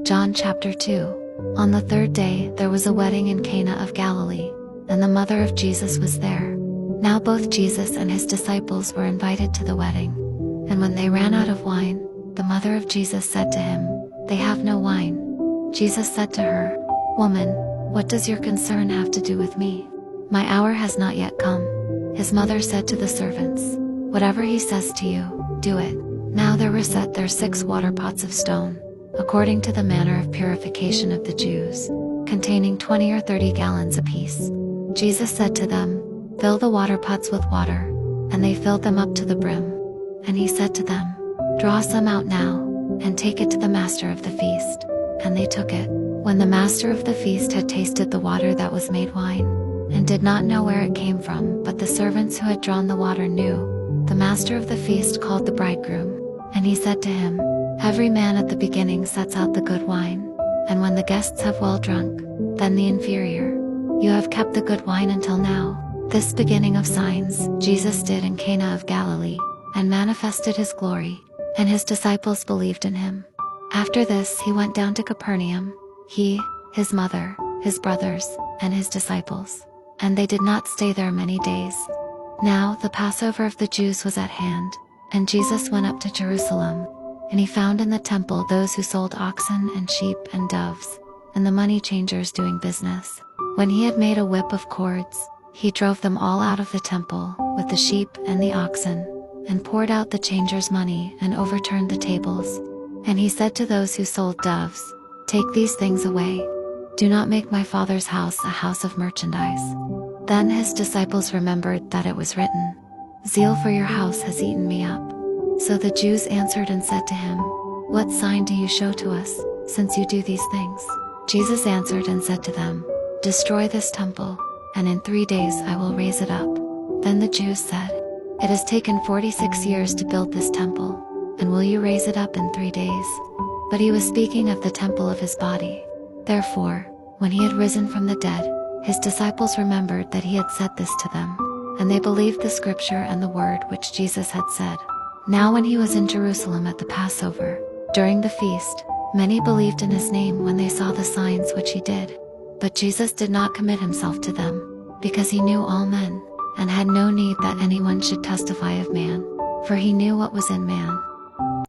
John chapter 2. On the third day there was a wedding in Cana of Galilee, and the mother of Jesus was there. Now both Jesus and his disciples were invited to the wedding. And when they ran out of wine, the mother of Jesus said to him, "They have no wine." Jesus said to her, "Woman, what does your concern have to do with me? My hour has not yet come." His mother said to the servants, "Whatever he says to you, do it." Now there were set there 6 water pots of stone, according to the manner of purification of the Jews, containing 20 or 30 gallons apiece. Jesus said to them, "Fill the water pots with water," and they filled them up to the brim. And he said to them, "Draw some out now, and take it to the master of the feast." And they took it. When the master of the feast had tasted the water that was made wine, and did not know where it came from, but the servants who had drawn the water knew, the master of the feast called the bridegroom, and he said to him, "Every man at the beginning sets out the good wine, and when the guests have well drunk, then the inferior. You have kept the good wine until now." This beginning of signs Jesus did in Cana of Galilee, and manifested his glory, and his disciples believed in him. After this he went down to Capernaum, he, his mother, his brothers, and his disciples. And they did not stay there many days. Now the Passover of the Jews was at hand, and Jesus went up to Jerusalem. And he found in the temple those who sold oxen and sheep and doves, and the money changers doing business. When he had made a whip of cords, he drove them all out of the temple, with the sheep and the oxen, and poured out the changers' money, and overturned the tables. And he said to those who sold doves, "Take these things away. Do not make my Father's house a house of merchandise." Then his disciples remembered that it was written, "Zeal for your house has eaten me up." So the Jews answered and said to him, "What sign do you show to us, since you do these things?" Jesus answered and said to them, "Destroy this temple, and in 3 days I will raise it up." Then the Jews said, "It has taken 46 years to build this temple, and will you raise it up in 3 days?" But he was speaking of the temple of his body. Therefore, when he had risen from the dead, his disciples remembered that he had said this to them, and they believed the scripture and the word which Jesus had said. Now when he was in Jerusalem at the Passover, during the feast, many believed in his name when they saw the signs which he did. But Jesus did not commit himself to them, because he knew all men, and had no need that anyone should testify of man, for he knew what was in man.